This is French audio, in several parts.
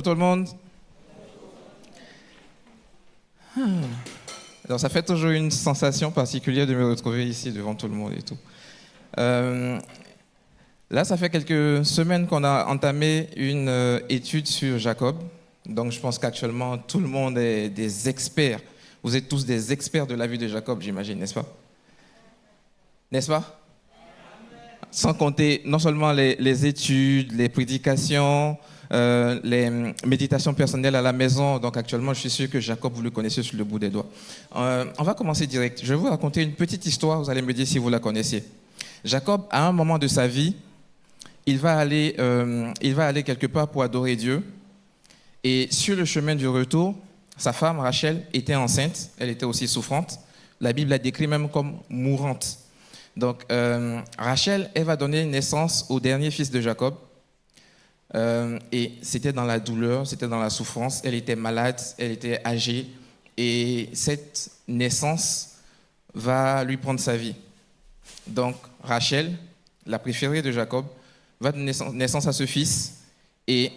tout le monde. Alors, ça fait toujours une sensation particulière de me retrouver ici devant tout le monde et tout. Là, ça fait quelques semaines qu'on a entamé une étude sur Jacob. Donc, je pense qu'actuellement, tout le monde est des experts. Vous êtes tous des experts de la vie de Jacob, j'imagine, n'est-ce pas? N'est-ce pas? Sans compter non seulement les études, les prédications, les méditations personnelles à la maison. Donc actuellement, je suis sûr que Jacob, vous le connaissez sur le bout des doigts. On va commencer direct. Je vais vous raconter une petite histoire, vous allez me dire si vous la connaissiez. Jacob, à un moment de sa vie, il va aller quelque part pour adorer Dieu. Et sur le chemin du retour, sa femme, Rachel, était enceinte. Elle était aussi souffrante. La Bible la décrit même comme mourante. Donc, Rachel, elle va donner naissance au dernier fils de Jacob. Et c'était dans la douleur, c'était dans la souffrance. Elle était malade, elle était âgée. Et cette naissance va lui prendre sa vie. Donc, Rachel, la préférée de Jacob, va donner naissance à ce fils. Et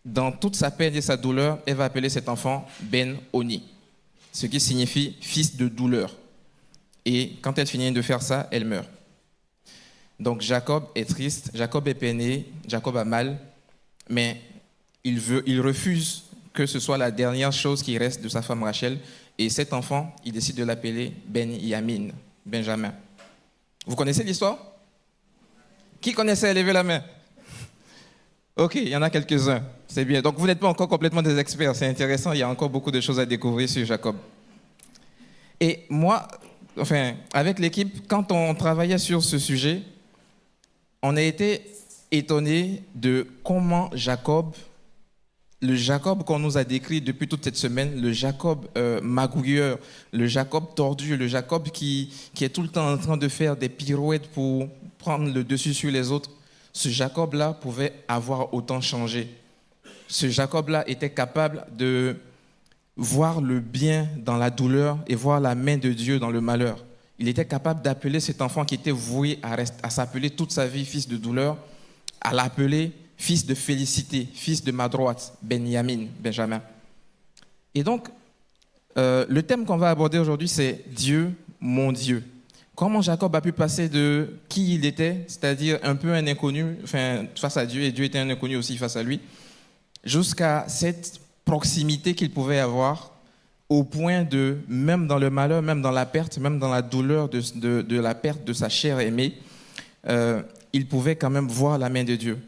dans toute sa peine et sa douleur, elle va appeler cet enfant Ben-Oni, ce qui signifie fils de douleur. Et quand elle finit de faire ça, elle meurt. Donc Jacob est triste, Jacob est peiné, Jacob a mal, mais il refuse que ce soit la dernière chose qui reste de sa femme Rachel. Et cet enfant, il décide de l'appeler Ben-Yamin, Benjamin. Vous connaissez l'histoire? Qui connaissait? Levez la main. Ok, il y en a quelques-uns, c'est bien. Donc vous n'êtes pas encore complètement des experts, c'est intéressant, il y a encore beaucoup de choses à découvrir sur Jacob. Et moi, avec l'équipe, quand on travaillait sur ce sujet, on a été étonnés de comment Jacob, le Jacob qu'on nous a décrit depuis toute cette semaine, le Jacob magouilleur, le Jacob tordu, le Jacob qui est tout le temps en train de faire des pirouettes pour prendre le dessus sur les autres, ce Jacob-là pouvait avoir autant changé. Ce Jacob-là était capable de voir le bien dans la douleur et voir la main de Dieu dans le malheur. Il était capable d'appeler cet enfant qui était voué à s'appeler toute sa vie fils de douleur, à l'appeler fils de félicité, fils de ma droite, Benjamin. Et donc, le thème qu'on va aborder aujourd'hui, c'est Dieu, mon Dieu. Comment Jacob a pu passer de qui il était, c'est-à-dire un peu un inconnu face à Dieu, et Dieu était un inconnu aussi face à lui, jusqu'à cette proximité qu'il pouvait avoir, au point de, même dans le malheur, même dans la perte, même dans la douleur de la perte de sa chair aimée, il pouvait quand même voir la main de Dieu.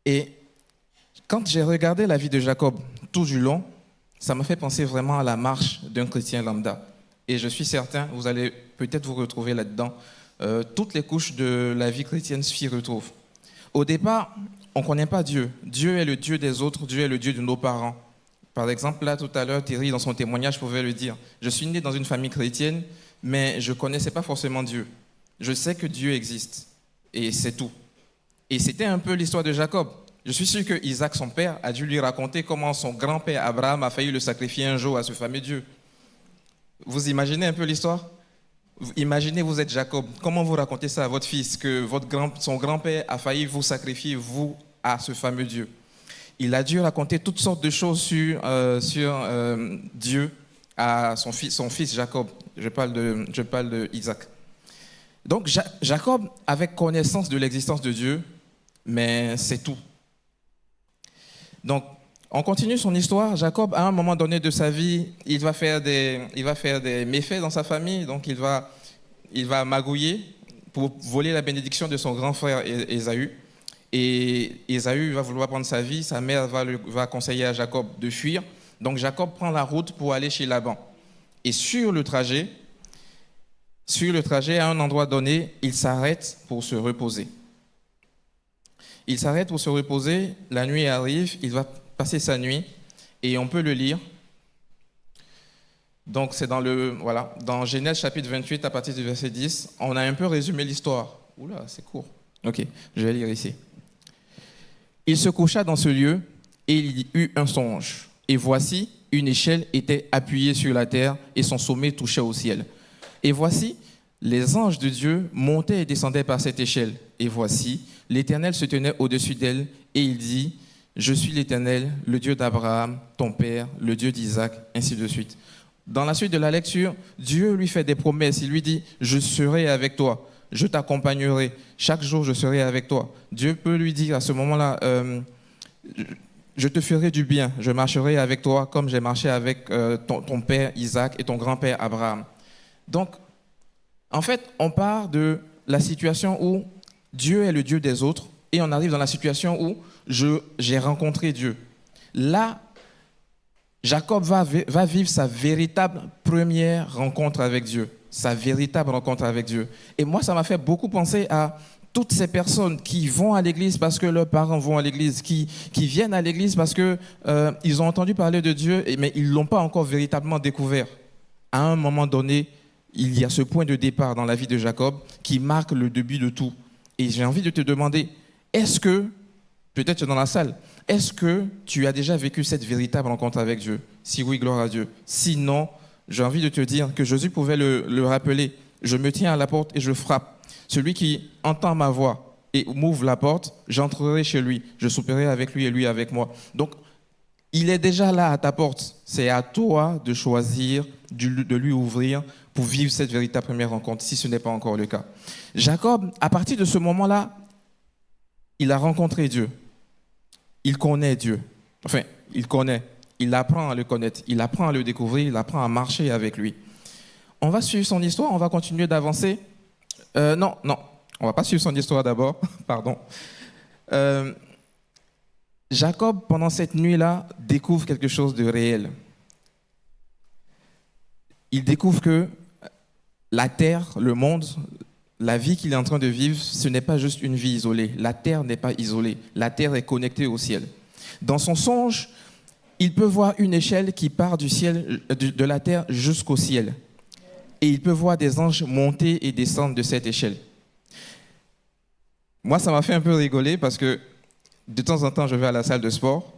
Et quand j'ai regardé la vie de Jacob tout du long, ça m'a fait penser vraiment à la marche d'un chrétien lambda. Et je suis certain, vous allez peut-être vous retrouver là-dedans. Toutes les couches de la vie chrétienne s'y retrouvent. Au départ, on ne connaît pas Dieu. Dieu est le Dieu des autres, Dieu est le Dieu de nos parents. Par exemple, là, tout à l'heure, Thierry, dans son témoignage, pouvait le dire. Je suis né dans une famille chrétienne, mais je ne connaissais pas forcément Dieu. Je sais que Dieu existe, et c'est tout. Et c'était un peu l'histoire de Jacob. Je suis sûr que Isaac, son père, a dû lui raconter comment son grand-père Abraham a failli le sacrifier un jour à ce fameux Dieu. Vous imaginez un peu l'histoire? Imaginez, vous êtes Jacob. Comment vous racontez ça à votre fils, que son grand-père a failli vous sacrifier, vous, à ce fameux Dieu? Il a dû raconter toutes sortes de choses sur Dieu à son fils Jacob. Je parle de Isaac. Donc Jacob avait connaissance de l'existence de Dieu, mais c'est tout. Donc on continue son histoire. Jacob, à un moment donné de sa vie, il va faire des méfaits dans sa famille. Donc il va magouiller pour voler la bénédiction de son grand frère Ésaü. Et Ésaü va vouloir prendre sa vie. Sa mère va conseiller à Jacob de fuir. Donc Jacob prend la route pour aller chez Laban. Et sur le trajet, à un endroit donné, il s'arrête pour se reposer. Il s'arrête pour se reposer. La nuit arrive. Il va passer sa nuit. Et on peut le lire. Donc c'est dans Genèse chapitre 28 à partir du verset 10. On a un peu résumé l'histoire. Oula, c'est court. Ok, je vais lire ici. Il se coucha dans ce lieu et il y eut un songe. Et voici, une échelle était appuyée sur la terre et son sommet touchait au ciel. Et voici, les anges de Dieu montaient et descendaient par cette échelle. Et voici, l'Éternel se tenait au-dessus d'elle et il dit, Je suis l'Éternel, le Dieu d'Abraham, ton père, le Dieu d'Isaac, ainsi de suite. Dans la suite de la lecture, Dieu lui fait des promesses. Il lui dit, je serai avec toi, je t'accompagnerai, chaque jour je serai avec toi. Dieu peut lui dire à ce moment-là, je te ferai du bien, je marcherai avec toi comme j'ai marché avec ton père Isaac et ton grand-père Abraham. Donc, en fait, on part de la situation où Dieu est le Dieu des autres et on arrive dans la situation où j'ai rencontré Dieu. Là, Jacob va vivre sa véritable première rencontre avec Dieu, sa véritable rencontre avec Dieu. Et moi, ça m'a fait beaucoup penser à toutes ces personnes qui vont à l'église parce que leurs parents vont à l'église, qui viennent à l'église parce qu'ils ont entendu parler de Dieu, mais ils ne l'ont pas encore véritablement découvert. À un moment donné, il y a ce point de départ dans la vie de Jacob qui marque le début de tout. Et j'ai envie de te demander, est-ce que, peut-être dans la salle, est-ce que tu as déjà vécu cette véritable rencontre avec Dieu? Si oui, gloire à Dieu. Sinon, j'ai envie de te dire que Jésus pouvait le rappeler. Je me tiens à la porte et je frappe. Celui qui entend ma voix et m'ouvre la porte, j'entrerai chez lui. Je souperai avec lui et lui avec moi. Donc, il est déjà là à ta porte. C'est à toi de choisir, de lui ouvrir pour vivre cette véritable première rencontre, si ce n'est pas encore le cas. Jacob, à partir de ce moment-là, il a rencontré Dieu. Il connaît Dieu. Enfin, il connaît. Il apprend à le connaître. Il apprend à le découvrir. Il apprend à marcher avec lui. On va suivre son histoire. On va continuer d'avancer. Non. On va pas suivre son histoire d'abord. Pardon. Jacob, pendant cette nuit-là, découvre quelque chose de réel. Il découvre que la terre, le monde, la vie qu'il est en train de vivre, ce n'est pas juste une vie isolée. La terre n'est pas isolée. La terre est connectée au ciel. Dans son songe, il peut voir une échelle qui part du ciel, de la terre jusqu'au ciel. Et il peut voir des anges monter et descendre de cette échelle. Moi, ça m'a fait un peu rigoler parce que de temps en temps, je vais à la salle de sport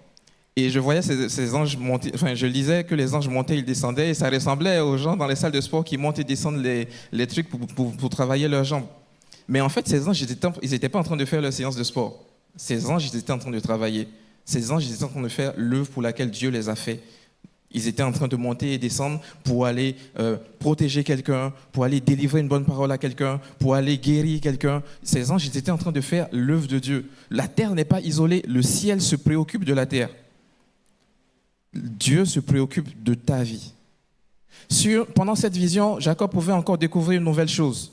et je voyais ces anges monter. Enfin, je lisais que les anges montaient, ils descendaient et ça ressemblait aux gens dans les salles de sport qui montent et descendent les trucs pour travailler leurs jambes. Mais en fait, ces anges, ils n'étaient pas en train de faire leur séance de sport. Ces anges, ils étaient en train de travailler. Ces anges, ils étaient en train de faire l'œuvre pour laquelle Dieu les a fait. Ils étaient en train de monter et descendre pour aller protéger quelqu'un, pour aller délivrer une bonne parole à quelqu'un, pour aller guérir quelqu'un. Ces anges, ils étaient en train de faire l'œuvre de Dieu. La terre n'est pas isolée, le ciel se préoccupe de la terre. Dieu se préoccupe de ta vie. Pendant cette vision, Jacob pouvait encore découvrir une nouvelle chose.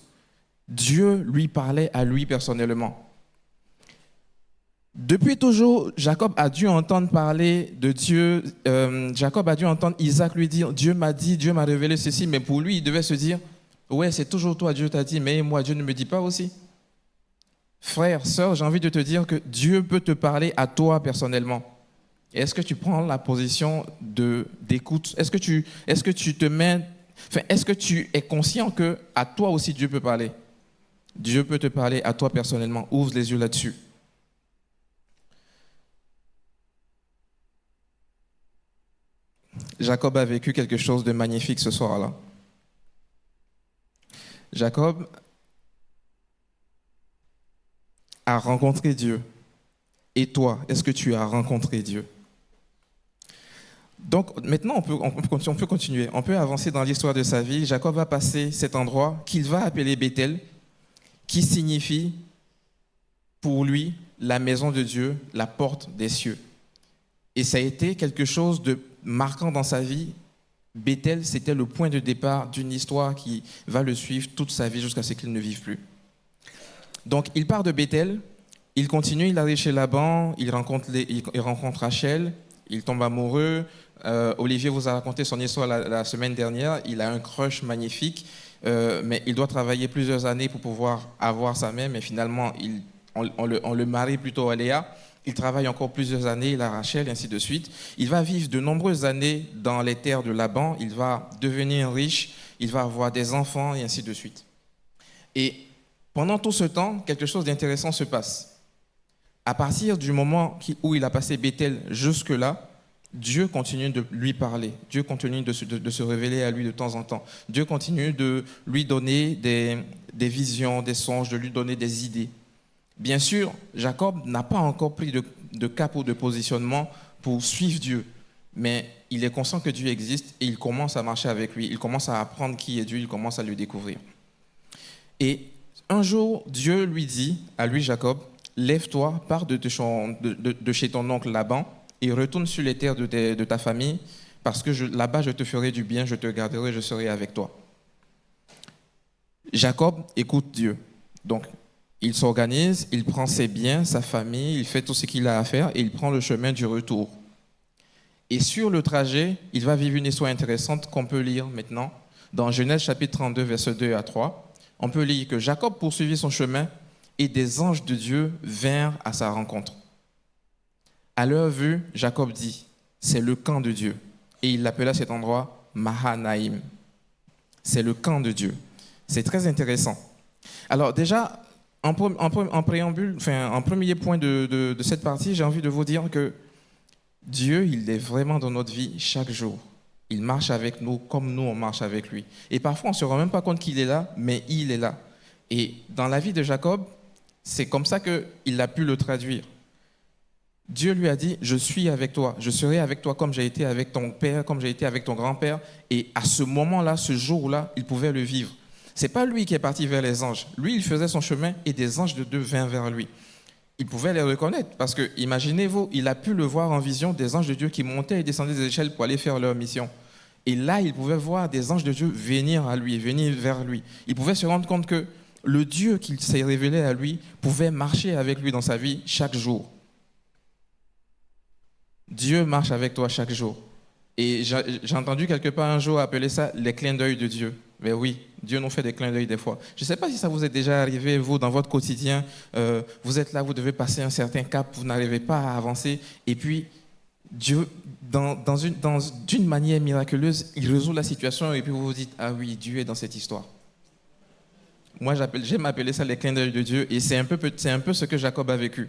Dieu lui parlait à lui personnellement. Depuis toujours, Jacob a dû entendre parler de Dieu. Jacob a dû entendre Isaac lui dire, Dieu m'a dit, Dieu m'a révélé ceci, mais pour lui, il devait se dire, ouais, c'est toujours toi, Dieu t'a dit, mais moi, Dieu ne me dit pas aussi. Frère, sœur, j'ai envie de te dire que Dieu peut te parler à toi personnellement. Est-ce que tu prends la position d'écoute? Est-ce que tu te mets, enfin, est-ce que tu es conscient que à toi aussi Dieu peut parler? Dieu peut te parler à toi personnellement. Ouvre les yeux là-dessus. Jacob a vécu quelque chose de magnifique ce soir-là. Jacob a rencontré Dieu. Et toi, est-ce que tu as rencontré Dieu? Donc maintenant, on peut continuer. On peut avancer dans l'histoire de sa vie. Jacob va passer cet endroit qu'il va appeler Bethel, qui signifie pour lui la maison de Dieu, la porte des cieux. Et ça a été quelque chose de marquant dans sa vie. Bethel, c'était le point de départ d'une histoire qui va le suivre toute sa vie jusqu'à ce qu'il ne vive plus. Donc, il part de Bethel, il continue, il arrive chez Laban, il rencontre Rachel, il tombe amoureux. Olivier vous a raconté son histoire la semaine dernière. Il a un crush magnifique, mais il doit travailler plusieurs années pour pouvoir avoir sa mère, mais finalement, on le marie plutôt à Léa. Il travaille encore plusieurs années, il a Rachel, et ainsi de suite. Il va vivre de nombreuses années dans les terres de Laban. Il va devenir riche, il va avoir des enfants, et ainsi de suite. Et pendant tout ce temps, quelque chose d'intéressant se passe. À partir du moment où il a passé Bethel jusque-là, Dieu continue de lui parler. Dieu continue de se révéler à lui de temps en temps. Dieu continue de lui donner des visions, des songes, de lui donner des idées. Bien sûr, Jacob n'a pas encore pris de cap ou de positionnement pour suivre Dieu. Mais il est conscient que Dieu existe et il commence à marcher avec lui. Il commence à apprendre qui est Dieu, il commence à le découvrir. Et un jour, Dieu lui dit, à lui Jacob, lève-toi, pars de chez ton oncle Laban et retourne sur les terres de ta famille, parce que là-bas je te ferai du bien, je te garderai, je serai avec toi. Jacob écoute Dieu. Donc, il s'organise, il prend ses biens, sa famille, il fait tout ce qu'il a à faire et il prend le chemin du retour. Et sur le trajet, il va vivre une histoire intéressante qu'on peut lire maintenant. Dans Genèse chapitre 32, versets 2 à 3, on peut lire que Jacob poursuivit son chemin et des anges de Dieu vinrent à sa rencontre. À leur vue, Jacob dit, c'est le camp de Dieu. Et il l'appela cet endroit Mahanaïm. C'est le camp de Dieu. C'est très intéressant. Alors déjà, en préambule, en premier point de cette partie, j'ai envie de vous dire que Dieu, il est vraiment dans notre vie chaque jour. Il marche avec nous comme nous, on marche avec lui. Et parfois, on ne se rend même pas compte qu'il est là, mais il est là. Et dans la vie de Jacob, c'est comme ça qu'il a pu le traduire. Dieu lui a dit, je suis avec toi, je serai avec toi comme j'ai été avec ton père, comme j'ai été avec ton grand-père. Et à ce moment-là, ce jour-là, il pouvait le vivre. Ce n'est pas lui qui est parti vers les anges. Lui, il faisait son chemin et des anges de Dieu vinrent vers lui. Il pouvait les reconnaître parce que, imaginez-vous, il a pu le voir en vision, des anges de Dieu qui montaient et descendaient des échelles pour aller faire leur mission. Et là, il pouvait voir des anges de Dieu venir à lui, venir vers lui. Il pouvait se rendre compte que le Dieu qu'il s'est révélé à lui pouvait marcher avec lui dans sa vie chaque jour. Dieu marche avec toi chaque jour. Et j'ai entendu quelque part un jour appeler ça les clins d'œil de Dieu. Mais oui, Dieu nous fait des clins d'œil des fois. Je ne sais pas si ça vous est déjà arrivé, vous, dans votre quotidien. Vous êtes là, vous devez passer un certain cap, vous n'arrivez pas à avancer. Et puis, Dieu, d'une manière miraculeuse, il résout la situation et puis vous vous dites, ah oui, Dieu est dans cette histoire. Moi, j'aime appeler ça les clins d'œil de Dieu. Et c'est un peu ce que Jacob a vécu.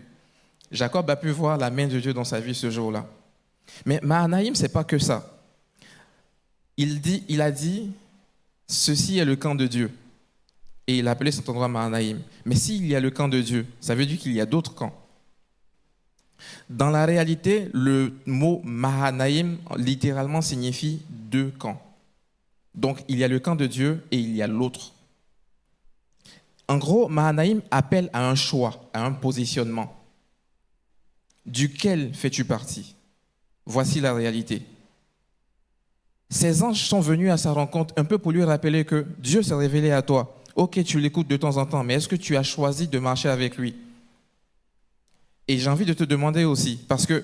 Jacob a pu voir la main de Dieu dans sa vie ce jour-là. Mais Mahanaïm, ce n'est pas que ça. Il a dit, ceci est le camp de Dieu. Et il a appelé cet endroit Mahanaïm. Mais s'il y a le camp de Dieu, ça veut dire qu'il y a d'autres camps. Dans la réalité, le mot Mahanaïm, littéralement, signifie deux camps. Donc, il y a le camp de Dieu et il y a l'autre. En gros, Mahanaïm appelle à un choix, à un positionnement. Duquel fais-tu partie? Voici la réalité. Ces anges sont venus à sa rencontre un peu pour lui rappeler que Dieu s'est révélé à toi. Ok, tu l'écoutes de temps en temps, mais est-ce que tu as choisi de marcher avec lui? Et j'ai envie de te demander aussi, parce que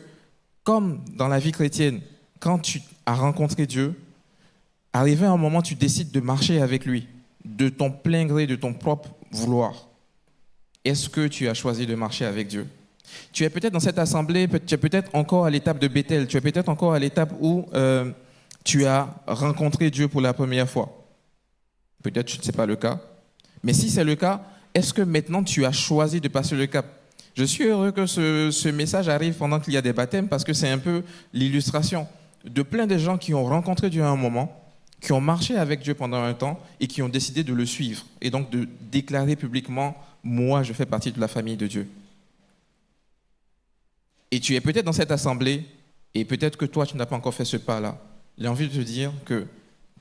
comme dans la vie chrétienne, quand tu as rencontré Dieu, arrivé à un moment, tu décides de marcher avec lui, de ton plein gré, de ton propre vouloir. Est-ce que tu as choisi de marcher avec Dieu? Tu es peut-être dans cette assemblée, tu es peut-être encore à l'étape de Bethel, tu es peut-être encore à l'étape où tu as rencontré Dieu pour la première fois. Peut-être que ce n'est pas le cas. Mais si c'est le cas, est-ce que maintenant tu as choisi de passer le cap? Je suis heureux que ce message arrive pendant qu'il y a des baptêmes parce que c'est un peu l'illustration de plein de gens qui ont rencontré Dieu à un moment, qui ont marché avec Dieu pendant un temps et qui ont décidé de le suivre et donc de déclarer publiquement « Moi, je fais partie de la famille de Dieu ». Et tu es peut-être dans cette assemblée et peut-être que toi, tu n'as pas encore fait ce pas-là. J'ai envie de te dire que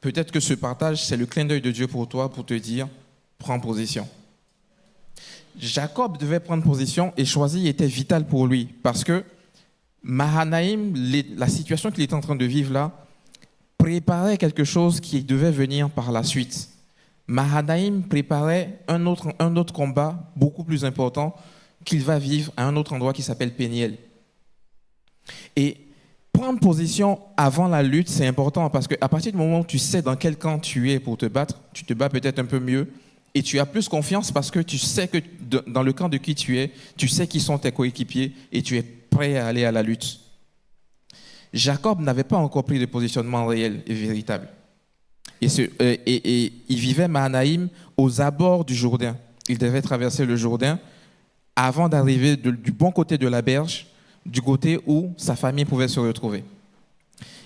peut-être que ce partage, c'est le clin d'œil de Dieu pour toi, pour te dire « Prends position ». Jacob devait prendre position et choisir était vital pour lui parce que Mahanaïm, la situation qu'il était en train de vivre là, préparait quelque chose qui devait venir par la suite. Mahanaïm préparait un autre combat beaucoup plus important qu'il va vivre à un autre endroit qui s'appelle Péniel. Et prendre position avant la lutte, c'est important parce qu'à partir du moment où tu sais dans quel camp tu es pour te battre, tu te bats peut-être un peu mieux et tu as plus confiance parce que tu sais que dans le camp de qui tu es, tu sais qui sont tes coéquipiers et tu es prêt à aller à la lutte. Jacob n'avait pas encore pris de positionnement réel et véritable. Et il vivait Mahanaïm aux abords du Jourdain. Il devait traverser le Jourdain avant d'arriver du bon côté de la berge, du côté où sa famille pouvait se retrouver.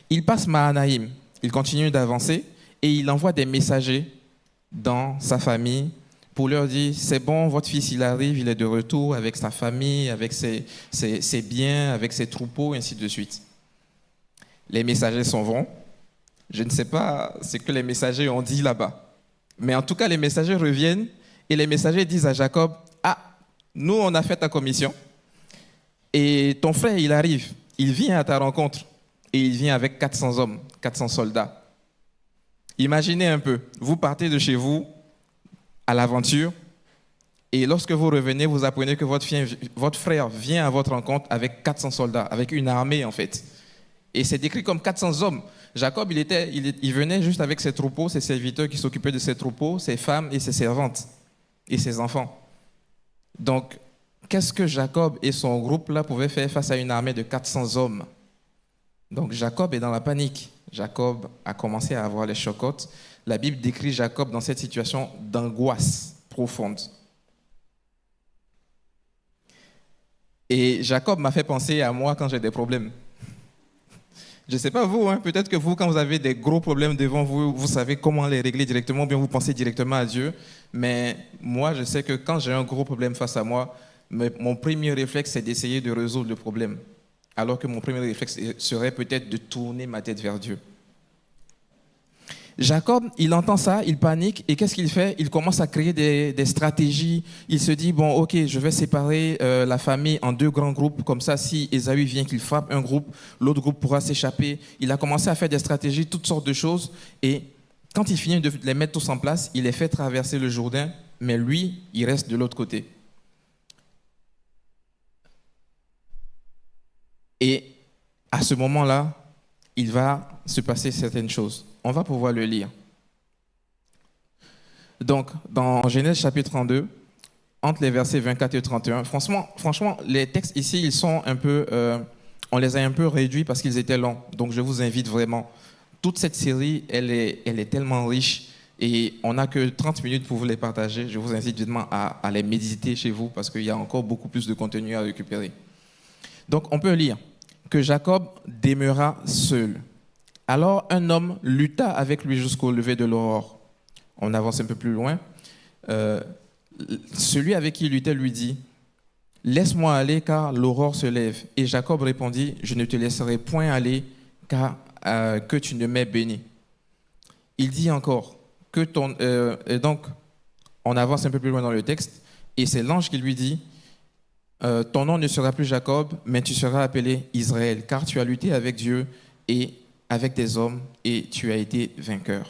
Il passe Mahanaïm, il continue d'avancer et il envoie des messagers dans sa famille pour leur dire, c'est bon, votre fils, il arrive, il est de retour avec sa famille, avec ses biens, avec ses troupeaux, et ainsi de suite. Les messagers s'en vont. Je ne sais pas ce que les messagers ont dit là-bas. Mais en tout cas, les messagers reviennent et les messagers disent à Jacob, ah, nous, on a fait ta commission et ton frère, il arrive, il vient à ta rencontre et il vient avec 400 hommes, 400 soldats. Imaginez un peu, vous partez de chez vous à l'aventure et lorsque vous revenez, vous apprenez que votre frère vient à votre rencontre avec 400 soldats, avec une armée en fait. Et c'est décrit comme 400 hommes. Jacob, il venait juste avec ses troupeaux, ses serviteurs qui s'occupaient de ses troupeaux, ses femmes et ses servantes et ses enfants. Donc, qu'est-ce que Jacob et son groupe là pouvaient faire face à une armée de 400 hommes? Donc, Jacob est dans la panique. Jacob a commencé à avoir les chocottes. La Bible décrit Jacob dans cette situation d'angoisse profonde. Et Jacob m'a fait penser à moi quand j'ai des problèmes. Je ne sais pas vous, peut-être que vous, quand vous avez des gros problèmes devant vous, vous savez comment les régler directement, ou bien vous pensez directement à Dieu. Mais moi, je sais que quand j'ai un gros problème face à moi, mon premier réflexe, c'est d'essayer de résoudre le problème. Alors que mon premier réflexe serait peut-être de tourner ma tête vers Dieu. Jacob, il entend ça, il panique, et qu'est-ce qu'il fait? Il commence à créer des stratégies. Il se dit, bon, ok, je vais séparer la famille en deux grands groupes, comme ça, si Ésaü vient qu'il frappe un groupe, l'autre groupe pourra s'échapper. Il a commencé à faire des stratégies, toutes sortes de choses, et quand il finit de les mettre tous en place, il les fait traverser le Jourdain, mais lui, il reste de l'autre côté. Et à ce moment-là, il va se passer certaines choses. On va pouvoir le lire. Donc, dans Genèse chapitre 32, entre les versets 24 et 31, franchement, les textes ici, ils sont un peu, on les a un peu réduits parce qu'ils étaient longs. Donc, je vous invite vraiment. Toute cette série, elle est tellement riche et on n'a que 30 minutes pour vous les partager. Je vous invite vraiment à les méditer chez vous parce qu'il y a encore beaucoup plus de contenu à récupérer. Donc, on peut lire que Jacob demeura seul. Alors un homme lutta avec lui jusqu'au lever de l'aurore. On avance un peu plus loin. Celui avec qui il luttait lui dit, « Laisse-moi aller car l'aurore se lève. » Et Jacob répondit, « Je ne te laisserai point aller car que tu ne m'aies béni. » Il dit encore, et donc on avance un peu plus loin dans le texte, et c'est l'ange qui lui dit, « Ton nom ne sera plus Jacob, mais tu seras appelé Israël, car tu as lutté avec Dieu et avec des hommes, et tu as été vainqueur. »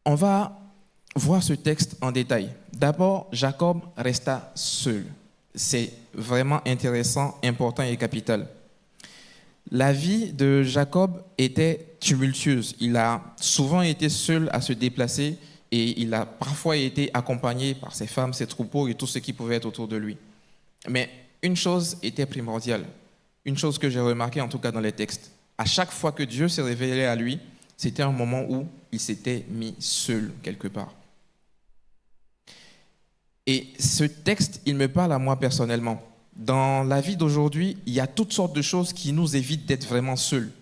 On va voir ce texte en détail. D'abord, Jacob resta seul. C'est vraiment intéressant, important et capital. La vie de Jacob était tumultueuse. Il a souvent été seul à se déplacer et il a parfois été accompagné par ses femmes, ses troupeaux et tout ce qui pouvait être autour de lui. Mais une chose était primordiale. Une chose que j'ai remarquée, en tout cas dans les textes, à chaque fois que Dieu s'est révélé à lui, c'était un moment où il s'était mis seul quelque part. Et ce texte, il me parle à moi personnellement. Dans la vie d'aujourd'hui, il y a toutes sortes de choses qui nous évitent d'être vraiment seuls.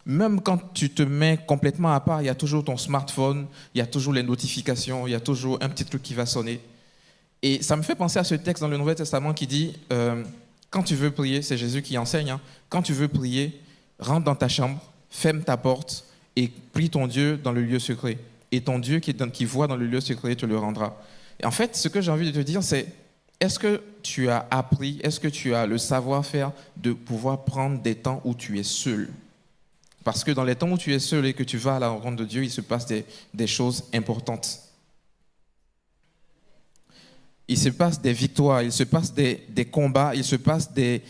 Même quand tu te mets complètement à part, il y a toujours ton smartphone, il y a toujours les notifications, il y a toujours un petit truc qui va sonner. Et ça me fait penser à ce texte dans le Nouveau Testament qui dit... quand tu veux prier, c'est Jésus qui enseigne, quand tu veux prier, rentre dans ta chambre, ferme ta porte et prie ton Dieu dans le lieu secret. Et ton Dieu qui voit dans le lieu secret te le rendra. Et en fait, ce que j'ai envie de te dire, c'est, est-ce que tu as appris, est-ce que tu as le savoir-faire de pouvoir prendre des temps où tu es seul? Parce que dans les temps où tu es seul et que tu vas à la rencontre de Dieu, il se passe des choses importantes. Il se passe des victoires, il se passe des combats, il se passe des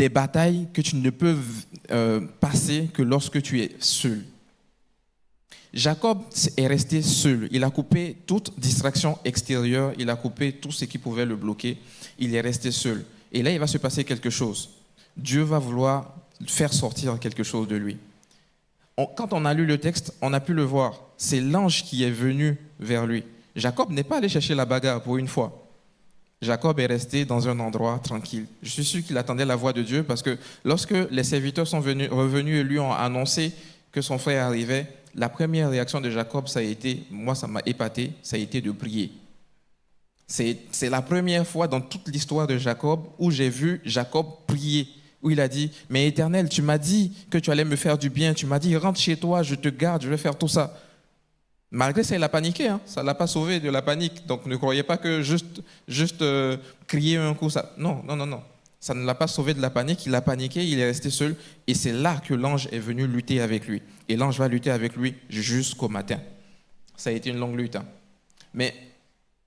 batailles que tu ne peux passer que lorsque tu es seul. Jacob est resté seul. Il a coupé toute distraction extérieure, il a coupé tout ce qui pouvait le bloquer. Il est resté seul. Et là, il va se passer quelque chose. Dieu va vouloir faire sortir quelque chose de lui. Quand on a lu le texte, on a pu le voir. C'est l'ange qui est venu vers lui. Jacob n'est pas allé chercher la bagarre pour une fois. Jacob est resté dans un endroit tranquille. Je suis sûr qu'il attendait la voix de Dieu parce que lorsque les serviteurs sont revenus et lui ont annoncé que son frère arrivait, la première réaction de Jacob, ça a été, moi ça m'a épaté, ça a été de prier. C'est la première fois dans toute l'histoire de Jacob où j'ai vu Jacob prier, où il a dit, mais Éternel, tu m'as dit que tu allais me faire du bien, tu m'as dit, rentre chez toi, je te garde, je vais faire tout ça. Malgré ça, il a paniqué, hein. Ça ne l'a pas sauvé de la panique. Donc ne croyez pas que juste crier un coup, ça... Non. Ça ne l'a pas sauvé de la panique, il a paniqué, il est resté seul, et c'est là que l'ange est venu lutter avec lui. Et l'ange va lutter avec lui jusqu'au matin. Ça a été une longue lutte, hein. Mais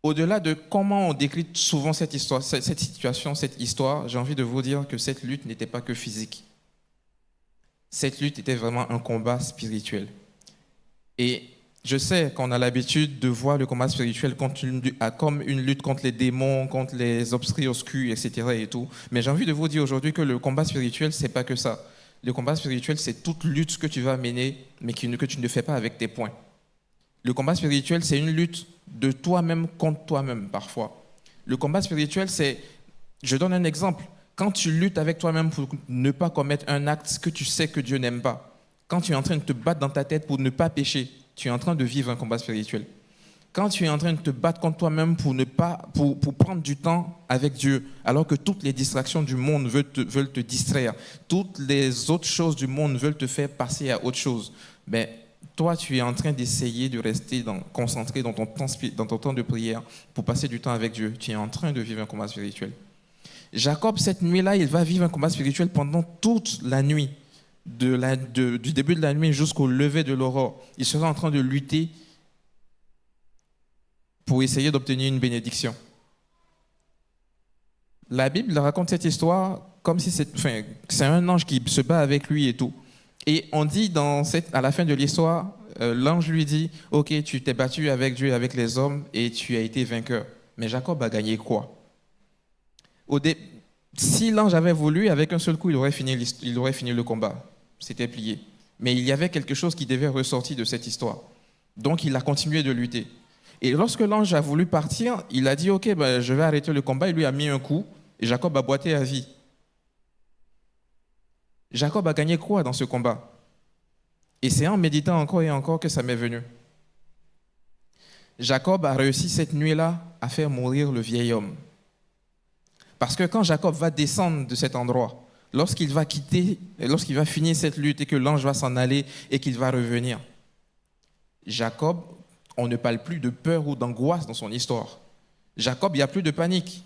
au-delà de comment on décrit souvent cette histoire, cette situation, cette histoire, j'ai envie de vous dire que cette lutte n'était pas que physique. Cette lutte était vraiment un combat spirituel. Et je sais qu'on a l'habitude de voir le combat spirituel comme une lutte contre les démons, contre les obscurs, etc. et tout. Mais j'ai envie de vous dire aujourd'hui que le combat spirituel, c'est pas que ça. Le combat spirituel, c'est toute lutte que tu vas mener, mais que tu ne fais pas avec tes poings. Le combat spirituel, c'est une lutte de toi-même contre toi-même, parfois. Le combat spirituel, c'est... Je donne un exemple. Quand tu luttes avec toi-même pour ne pas commettre un acte que tu sais que Dieu n'aime pas, quand tu es en train de te battre dans ta tête pour ne pas pécher, tu es en train de vivre un combat spirituel. Quand tu es en train de te battre contre toi-même pour prendre du temps avec Dieu, alors que toutes les distractions du monde veulent te distraire, toutes les autres choses du monde veulent te faire passer à autre chose, ben, toi, tu es en train d'essayer de rester concentré dans ton temps de prière pour passer du temps avec Dieu. Tu es en train de vivre un combat spirituel. Jacob, cette nuit-là, il va vivre un combat spirituel pendant toute la nuit. Du début de la nuit jusqu'au lever de l'aurore, il sera en train de lutter pour essayer d'obtenir une bénédiction. La Bible raconte cette histoire comme si c'est un ange qui se bat avec lui et tout. Et on dit à la fin de l'histoire, l'ange lui dit, « Ok, tu t'es battu avec Dieu, avec les hommes, et tu as été vainqueur. » Mais Jacob a gagné quoi? Si l'ange avait voulu, avec un seul coup, il aurait fini le combat. C'était plié. Mais il y avait quelque chose qui devait ressortir de cette histoire. Donc, il a continué de lutter. Et lorsque l'ange a voulu partir, il a dit, « Ok, je vais arrêter le combat. » Il lui a mis un coup, et Jacob a boité à vie. Jacob a gagné quoi dans ce combat? Et c'est en méditant encore et encore que ça m'est venu. Jacob a réussi cette nuit-là à faire mourir le vieil homme. Parce que quand Jacob va descendre de cet endroit, lorsqu'il va finir cette lutte et que l'ange va s'en aller et qu'il va revenir, Jacob, on ne parle plus de peur ou d'angoisse dans son histoire. Jacob, il n'y a plus de panique.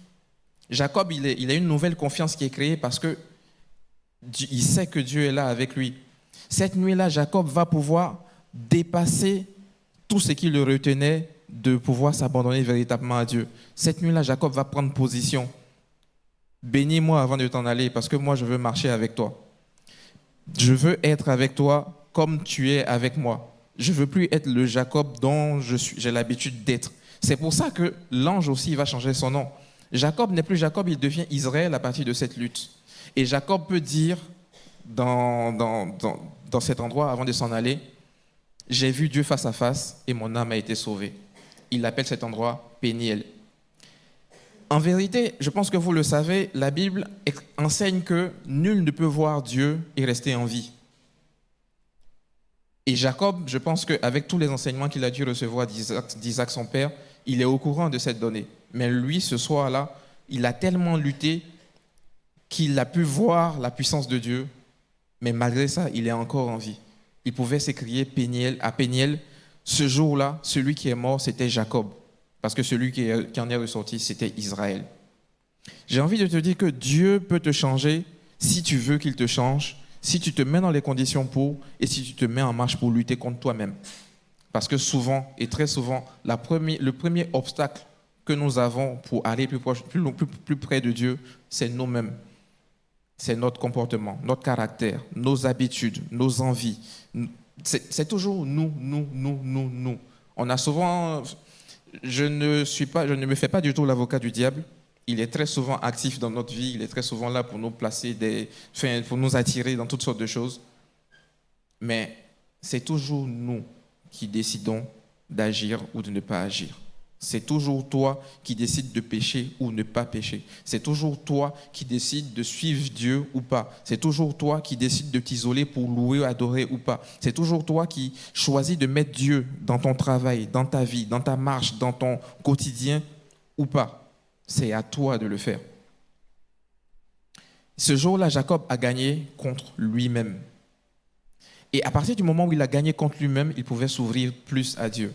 Jacob, il a une nouvelle confiance qui est créée parce que il sait que Dieu est là avec lui. Cette nuit-là, Jacob va pouvoir dépasser tout ce qui le retenait de pouvoir s'abandonner véritablement à Dieu. Cette nuit-là, Jacob va prendre position. Bénis-moi avant de t'en aller parce que moi, je veux marcher avec toi. Je veux être avec toi comme tu es avec moi. Je ne veux plus être le Jacob dont j'ai l'habitude d'être. C'est pour ça que l'ange aussi va changer son nom. Jacob n'est plus Jacob, il devient Israël à partir de cette lutte. Et Jacob peut dire dans cet endroit, avant de s'en aller, « J'ai vu Dieu face à face et mon âme a été sauvée. » Il appelle cet endroit Péniel. En vérité, je pense que vous le savez, la Bible enseigne que nul ne peut voir Dieu et rester en vie. Et Jacob, je pense qu'avec tous les enseignements qu'il a dû recevoir d'Isaac son père, il est au courant de cette donnée. Mais lui, ce soir-là, il a tellement lutté qu'il a pu voir la puissance de Dieu, mais malgré ça, il est encore en vie. Il pouvait s'écrier à Péniel. Ce jour-là, celui qui est mort, c'était Jacob, parce que celui qui en est ressorti, c'était Israël. J'ai envie de te dire que Dieu peut te changer si tu veux qu'il te change, si tu te mets dans les conditions pour, et si tu te mets en marche pour lutter contre toi-même. Parce que souvent, et très souvent, le premier obstacle que nous avons pour aller plus près de Dieu, c'est nous-mêmes. C'est notre comportement, notre caractère, nos habitudes, nos envies. C'est toujours nous. On a souvent... Je ne me fais pas du tout l'avocat du diable. Il est très souvent actif dans notre vie. Il est très souvent là pour nous pour nous attirer dans toutes sortes de choses. Mais c'est toujours nous qui décidons d'agir ou de ne pas agir. C'est toujours toi qui décides de pécher ou ne pas pécher. C'est toujours toi qui décides de suivre Dieu ou pas. C'est toujours toi qui décides de t'isoler pour louer, adorer ou pas. C'est toujours toi qui choisis de mettre Dieu dans ton travail, dans ta vie, dans ta marche, dans ton quotidien ou pas. C'est à toi de le faire. Ce jour-là, Jacob a gagné contre lui-même. Et à partir du moment où il a gagné contre lui-même, il pouvait s'ouvrir plus à Dieu.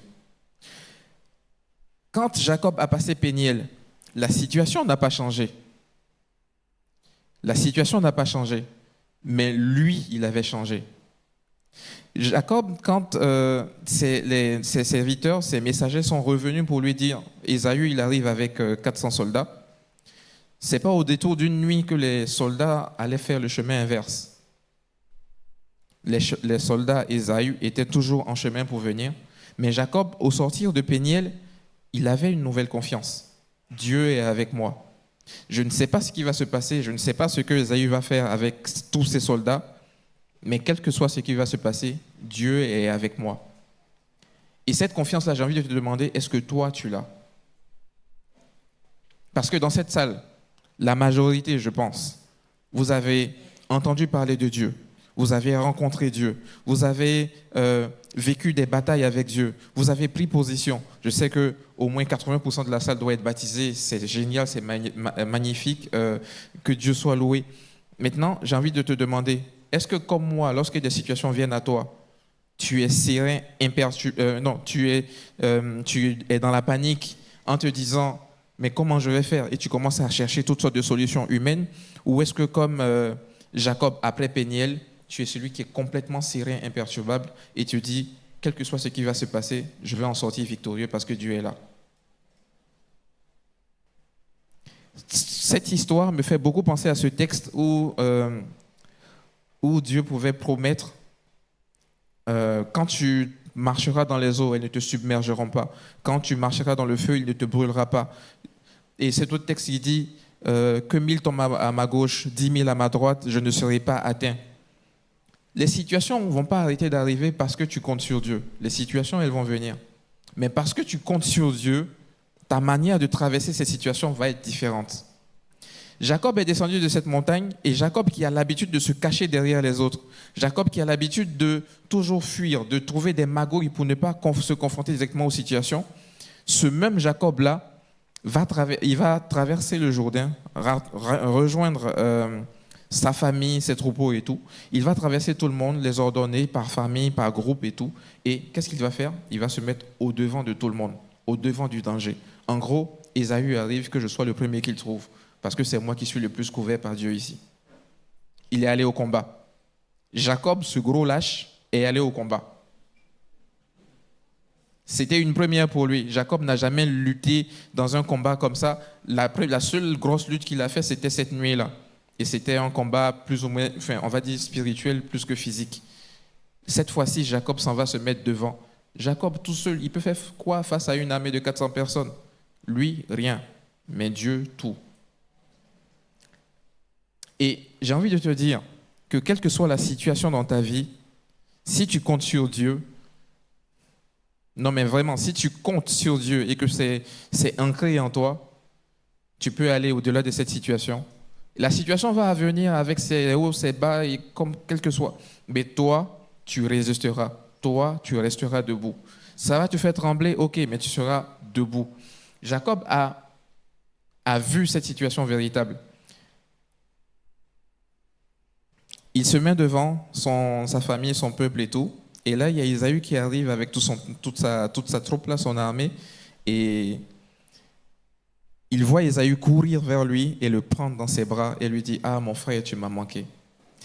Quand Jacob a passé Péniel, la situation n'a pas changé. La situation n'a pas changé, mais lui, il avait changé. Jacob, quand ses serviteurs, ses messagers sont revenus pour lui dire « Ésaü, il arrive avec 400 soldats », ce n'est pas au détour d'une nuit que les soldats allaient faire le chemin inverse. Les soldats Ésaü étaient toujours en chemin pour venir, mais Jacob, au sortir de Péniel, il avait une nouvelle confiance. Dieu est avec moi. Je ne sais pas ce qui va se passer, je ne sais pas ce que Ésaü va faire avec tous ses soldats, mais quel que soit ce qui va se passer, Dieu est avec moi. Et cette confiance-là, j'ai envie de te demander, est-ce que toi, tu l'as? Parce que dans cette salle, la majorité, je pense, vous avez entendu parler de Dieu. Vous avez rencontré Dieu, vous avez vécu des batailles avec Dieu, vous avez pris position. Je sais qu'au moins 80% de la salle doit être baptisée, c'est génial, c'est magnifique, que Dieu soit loué. Maintenant, j'ai envie de te demander, est-ce que comme moi, lorsque des situations viennent à toi, tu es serein, tu es dans la panique en te disant, mais comment je vais faire? Et tu commences à chercher toutes sortes de solutions humaines, ou est-ce que comme Jacob après Péniel, tu es celui qui est complètement serein, imperturbable, et tu dis, quel que soit ce qui va se passer, je vais en sortir victorieux parce que Dieu est là. Cette histoire me fait beaucoup penser à ce texte où Dieu pouvait promettre, quand tu marcheras dans les eaux, elles ne te submergeront pas. Quand tu marcheras dans le feu, il ne te brûlera pas. Et cet autre texte, il dit, que 1000 tombent à ma gauche, 10 000 à ma droite, je ne serai pas atteint. Les situations ne vont pas arrêter d'arriver parce que tu comptes sur Dieu. Les situations, elles vont venir. Mais parce que tu comptes sur Dieu, ta manière de traverser ces situations va être différente. Jacob est descendu de cette montagne et Jacob qui a l'habitude de se cacher derrière les autres, Jacob qui a l'habitude de toujours fuir, de trouver des magouilles pour ne pas se confronter directement aux situations, ce même Jacob-là, il va traverser le Jourdain, rejoindre sa famille, ses troupeaux et tout. Il va traverser tout le monde, les ordonner par famille, par groupe et tout. Et qu'est-ce qu'il va faire? Il va se mettre au-devant de tout le monde, au-devant du danger. En gros, Ésaü arrive que je sois le premier qu'il trouve, parce que c'est moi qui suis le plus couvert par Dieu ici. Il est allé au combat. Jacob, ce gros lâche, est allé au combat. C'était une première pour lui. Jacob n'a jamais lutté dans un combat comme ça. La seule grosse lutte qu'il a faite, c'était cette nuit-là. Et c'était un combat plus ou moins, enfin, on va dire spirituel plus que physique. Cette fois-ci, Jacob s'en va se mettre devant. Jacob, tout seul, il peut faire quoi face à une armée de 400 personnes? Lui, rien. Mais Dieu, tout. Et j'ai envie de te dire que quelle que soit la situation dans ta vie, si tu comptes sur Dieu, non mais vraiment, si tu comptes sur Dieu et que c'est ancré en toi, tu peux aller au-delà de cette situation. La situation va venir avec ses hauts, ses bas, et comme quel que soit. Mais toi, tu résisteras. Toi, tu resteras debout. Ça va te faire trembler, ok, mais tu seras debout. Jacob a vu cette situation véritable. Il se met devant sa famille, son peuple et tout. Et là, il y a Ésaü qui arrive avec toute sa troupe, là, son armée. Et il voit Ésaü courir vers lui et le prendre dans ses bras et lui dit « Ah, mon frère, tu m'as manqué ».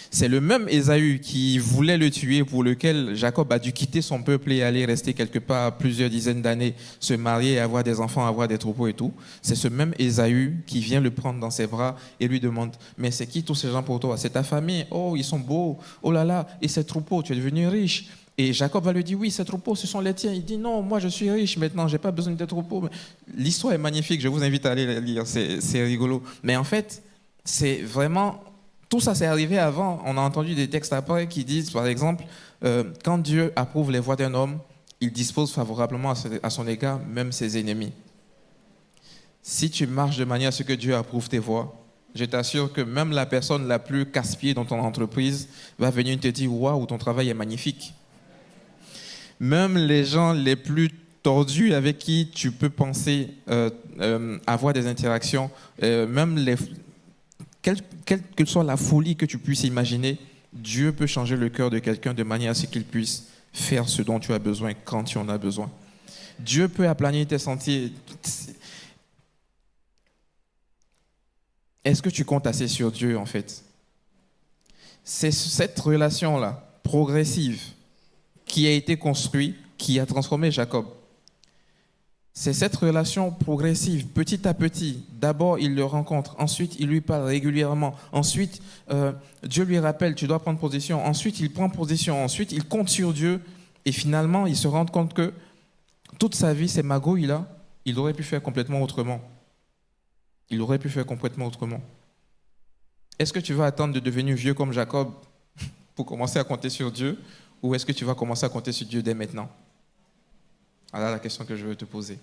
C'est le même Ésaü qui voulait le tuer, pour lequel Jacob a dû quitter son peuple et aller rester quelque part plusieurs dizaines d'années, se marier, avoir des enfants, avoir des troupeaux et tout. C'est ce même Ésaü qui vient le prendre dans ses bras et lui demande « Mais c'est qui tous ces gens pour toi? C'est ta famille? Oh, ils sont beaux. Oh là là, et ces troupeaux, tu es devenu riche. » Et Jacob va lui dire, oui, ces troupeaux, ce sont les tiens. Il dit, non, moi je suis riche maintenant, je n'ai pas besoin de tes troupeaux. L'histoire est magnifique, je vous invite à aller la lire, c'est rigolo. Mais en fait, c'est vraiment, tout ça c'est arrivé avant. On a entendu des textes après qui disent, par exemple, quand Dieu approuve les voies d'un homme, il dispose favorablement à son égard même ses ennemis. Si tu marches de manière à ce que Dieu approuve tes voies, je t'assure que même la personne la plus casse-pied dans ton entreprise va venir te dire « Waouh, ton travail est magnifique ». Même les gens les plus tordus avec qui tu peux penser avoir des interactions, quelle que soit la folie que tu puisses imaginer, Dieu peut changer le cœur de quelqu'un de manière à ce qu'il puisse faire ce dont tu as besoin quand tu en as besoin. Dieu peut aplanir tes sentiers. Est-ce que tu comptes assez sur Dieu, en fait? C'est cette relation-là, progressive, qui a été construite, qui a transformé Jacob. C'est cette relation progressive, petit à petit. D'abord, il le rencontre. Ensuite, il lui parle régulièrement. Ensuite, Dieu lui rappelle, tu dois prendre position. Ensuite, il prend position. Ensuite, il compte sur Dieu. Et finalement, il se rend compte que toute sa vie, ces magouilles-là, il aurait pu faire complètement autrement. Il aurait pu faire complètement autrement. Est-ce que tu vas attendre de devenir vieux comme Jacob pour commencer à compter sur Dieu, ou est-ce que tu vas commencer à compter sur Dieu dès maintenant? Voilà la question que je veux te poser.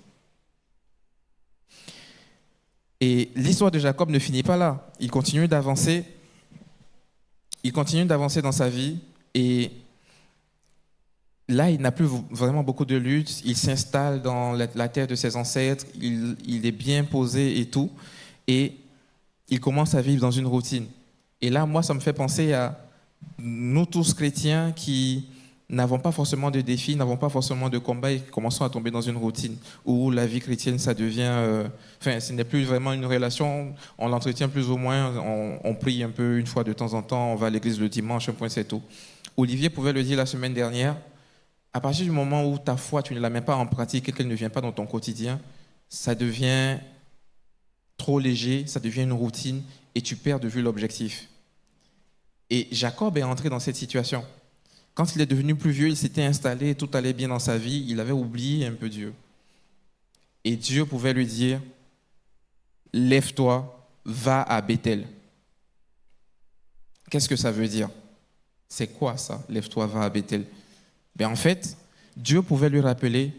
Et l'histoire de Jacob ne finit pas là. Il continue d'avancer. Il continue d'avancer dans sa vie. Et là, il n'a plus vraiment beaucoup de luttes. Il s'installe dans la terre de ses ancêtres. Il est bien posé et tout. Et il commence à vivre dans une routine. Et là, moi, ça me fait penser à nous tous chrétiens qui n'avons pas forcément de défis, n'avons pas forcément de combats et commençons à tomber dans une routine où la vie chrétienne, ça devient... ce n'est plus vraiment une relation, on l'entretient plus ou moins, on prie un peu une fois de temps en temps, on va à l'église le dimanche, un point c'est tout. Olivier pouvait le dire la semaine dernière, à partir du moment où ta foi, tu ne la mets pas en pratique et qu'elle ne vient pas dans ton quotidien, ça devient trop léger, ça devient une routine et tu perds de vue l'objectif. Et Jacob est entré dans cette situation. Quand il est devenu plus vieux, il s'était installé, tout allait bien dans sa vie, il avait oublié un peu Dieu. Et Dieu pouvait lui dire, lève-toi, va à Bethel. Qu'est-ce que ça veut dire? C'est quoi ça, lève-toi, va à Bethel? En fait, Dieu pouvait lui rappeler,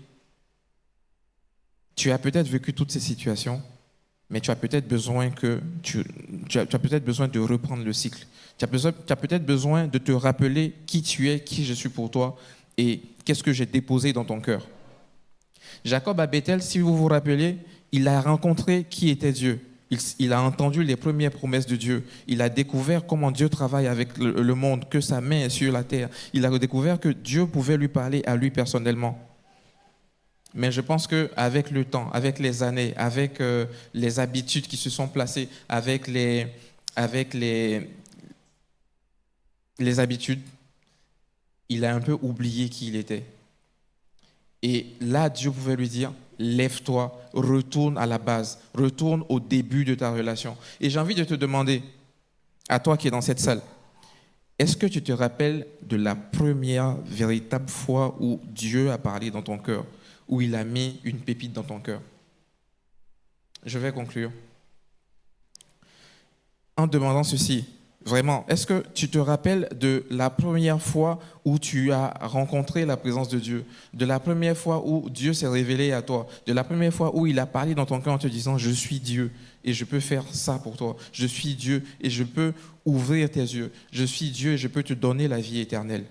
tu as peut-être vécu toutes ces situations, mais tu as peut-être besoin tu as peut-être besoin de reprendre le cycle. Tu as peut-être besoin de te rappeler qui tu es, qui je suis pour toi et qu'est-ce que j'ai déposé dans ton cœur. Jacob à Bethel, si vous vous rappelez, il a rencontré qui était Dieu. Il a entendu les premières promesses de Dieu. Il a découvert comment Dieu travaille avec le monde, que sa main est sur la terre. Il a découvert que Dieu pouvait lui parler à lui personnellement. Mais je pense qu'avec le temps, avec les années, avec les habitudes qui se sont placées, avec les habitudes, il a un peu oublié qui il était. Et là, Dieu pouvait lui dire, lève-toi, retourne à la base, retourne au début de ta relation. Et j'ai envie de te demander, à toi qui es dans cette salle, est-ce que tu te rappelles de la première véritable fois où Dieu a parlé dans ton cœur, où il a mis une pépite dans ton cœur? Je vais conclure en demandant ceci. Vraiment, est-ce que tu te rappelles de la première fois où tu as rencontré la présence de Dieu, de la première fois où Dieu s'est révélé à toi, de la première fois où il a parlé dans ton cœur en te disant « Je suis Dieu et je peux faire ça pour toi. Je suis Dieu et je peux ouvrir tes yeux. Je suis Dieu et je peux te donner la vie éternelle. »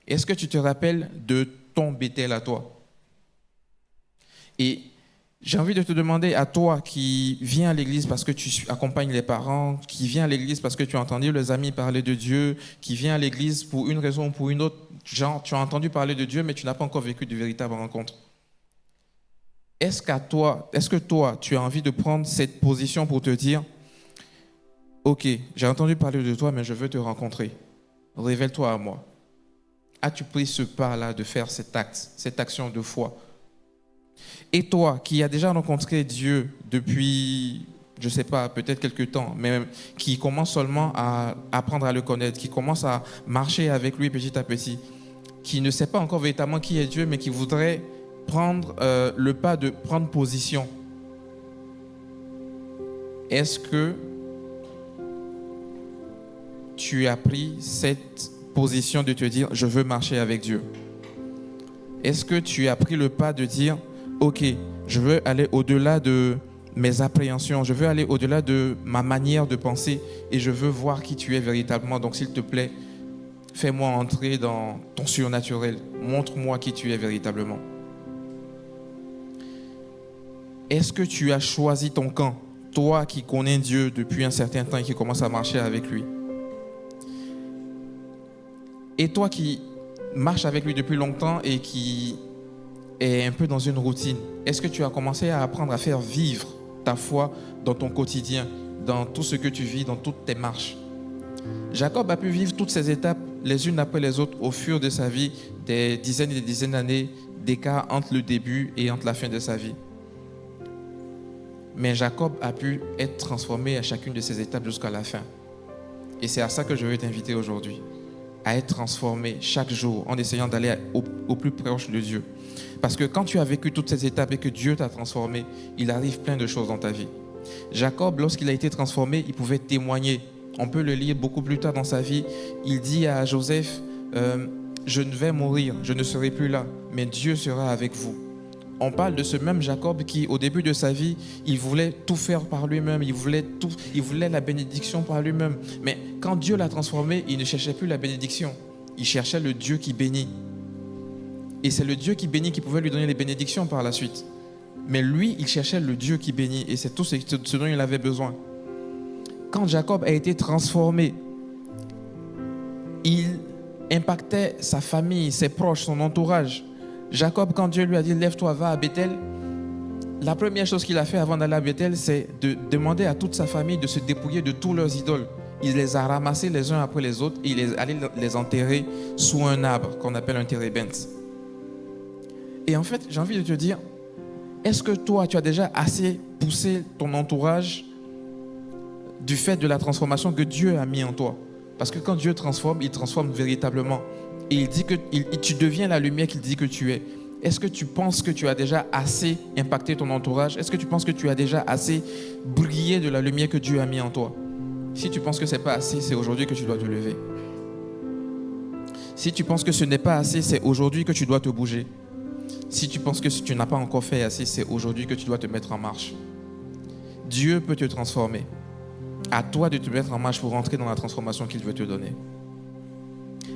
Est-ce que tu te rappelles de ton Bethel à toi? Et j'ai envie de te demander à toi qui viens à l'église parce que tu accompagnes les parents, qui viens à l'église parce que tu as entendu les amis parler de Dieu, qui vient à l'église pour une raison ou pour une autre, genre tu as entendu parler de Dieu mais tu n'as pas encore vécu de véritable rencontre. Est-ce que toi, tu as envie de prendre cette position pour te dire « Ok, j'ai entendu parler de toi mais je veux te rencontrer. Révèle-toi à moi. » As-tu pris ce pas-là de faire cet acte, cette action de foi? Et toi, qui as déjà rencontré Dieu depuis, je ne sais pas, peut-être quelques temps, mais qui commence seulement à apprendre à le connaître, qui commence à marcher avec lui petit à petit, qui ne sait pas encore véritablement qui est Dieu, mais qui voudrait prendre le pas de prendre position. Est-ce que tu as pris cette position de te dire, je veux marcher avec Dieu? Est-ce que tu as pris le pas de dire, ok, je veux aller au-delà de mes appréhensions. Je veux aller au-delà de ma manière de penser et je veux voir qui tu es véritablement. Donc, s'il te plaît, fais-moi entrer dans ton surnaturel. Montre-moi qui tu es véritablement. Est-ce que tu as choisi ton camp, toi qui connais Dieu depuis un certain temps et qui commence à marcher avec lui? Et toi qui marches avec lui depuis longtemps et qui est un peu dans une routine, est-ce que tu as commencé à apprendre à faire vivre ta foi dans ton quotidien, dans tout ce que tu vis, dans toutes tes marches? Jacob a pu vivre toutes ces étapes les unes après les autres au fur de sa vie, des dizaines et des dizaines d'années d'écart entre le début et entre la fin de sa vie. Mais Jacob a pu être transformé à chacune de ces étapes jusqu'à la fin. Et c'est à ça que je veux t'inviter aujourd'hui, à être transformé chaque jour en essayant d'aller au plus proche de Dieu. Parce que quand tu as vécu toutes ces étapes et que Dieu t'a transformé, il arrive plein de choses dans ta vie. Jacob, lorsqu'il a été transformé, il pouvait témoigner. On peut le lire beaucoup plus tard dans sa vie. Il dit à Joseph, je ne vais mourir, je ne serai plus là, mais Dieu sera avec vous. On parle de ce même Jacob qui, au début de sa vie, il voulait tout faire par lui-même, il voulait la bénédiction par lui-même. Mais quand Dieu l'a transformé, il ne cherchait plus la bénédiction, il cherchait le Dieu qui bénit. Et c'est le Dieu qui bénit qui pouvait lui donner les bénédictions par la suite. Mais lui, il cherchait le Dieu qui bénit et c'est tout ce dont il avait besoin. Quand Jacob a été transformé, il impactait sa famille, ses proches, son entourage. Jacob, quand Dieu lui a dit « Lève-toi, va à Bethel », la première chose qu'il a fait avant d'aller à Bethel, c'est de demander à toute sa famille de se dépouiller de tous leurs idoles. Il les a ramassés les uns après les autres et il est allé les enterrer sous un arbre qu'on appelle un térébinthe. Et en fait, j'ai envie de te dire, est-ce que toi, tu as déjà assez poussé ton entourage du fait de la transformation que Dieu a mis en toi? Parce que quand Dieu transforme, il transforme véritablement. Et il dit que tu deviens la lumière qu'il dit que tu es. Est-ce que tu penses que tu as déjà assez impacté ton entourage? Est-ce que tu penses que tu as déjà assez brillé de la lumière que Dieu a mis en toi? Si tu penses que ce n'est pas assez, c'est aujourd'hui que tu dois te lever. Si tu penses que ce n'est pas assez, c'est aujourd'hui que tu dois te bouger. Si tu penses que tu n'as pas encore fait assez, c'est aujourd'hui que tu dois te mettre en marche. Dieu peut te transformer. À toi de te mettre en marche pour rentrer dans la transformation qu'il veut te donner.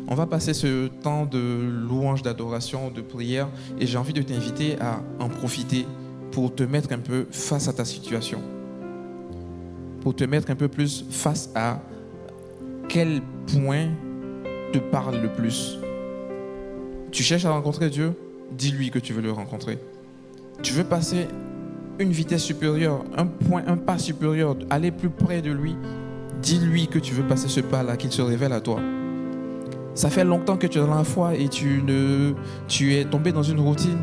On va passer ce temps de louange, d'adoration, de prière et j'ai envie de t'inviter à en profiter pour te mettre un peu face à ta situation. Pour te mettre un peu plus face à quel point te parle le plus. Tu cherches à rencontrer Dieu? Dis-lui que tu veux le rencontrer. Tu veux passer une vitesse supérieure, un pas supérieur, aller plus près de lui? Dis-lui que tu veux passer ce pas-là, qu'il se révèle à toi. Ça fait longtemps que tu es dans la foi et tu es tombé dans une routine.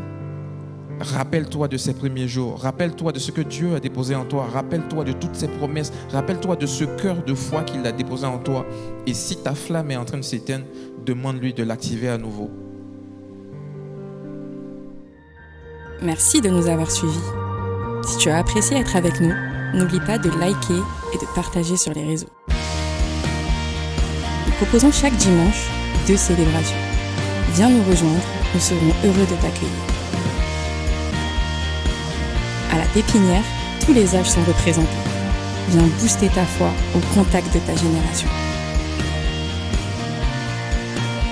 Rappelle-toi de ces premiers jours. Rappelle-toi de ce que Dieu a déposé en toi. Rappelle-toi de toutes ses promesses. Rappelle-toi de ce cœur de foi qu'il a déposé en toi. Et si ta flamme est en train de s'éteindre, demande-lui de l'activer à nouveau. Merci de nous avoir suivis. Si tu as apprécié être avec nous, n'oublie pas de liker et de partager sur les réseaux. Nous proposons chaque dimanche 2 célébrations. Viens nous rejoindre, nous serons heureux de t'accueillir. À la pépinière, tous les âges sont représentés. Viens booster ta foi au contact de ta génération.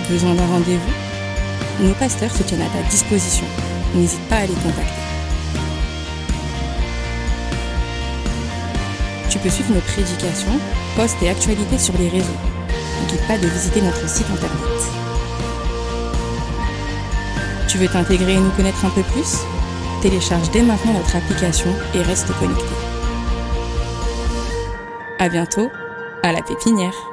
Besoin d'un rendez-vous? Nos pasteurs se tiennent à ta disposition. N'hésite pas à les contacter. Tu peux suivre nos prédications, posts et actualités sur les réseaux. N'oublie pas de visiter notre site internet. Tu veux t'intégrer et nous connaître un peu plus? Télécharge dès maintenant notre application et reste connecté. À bientôt, à la pépinière.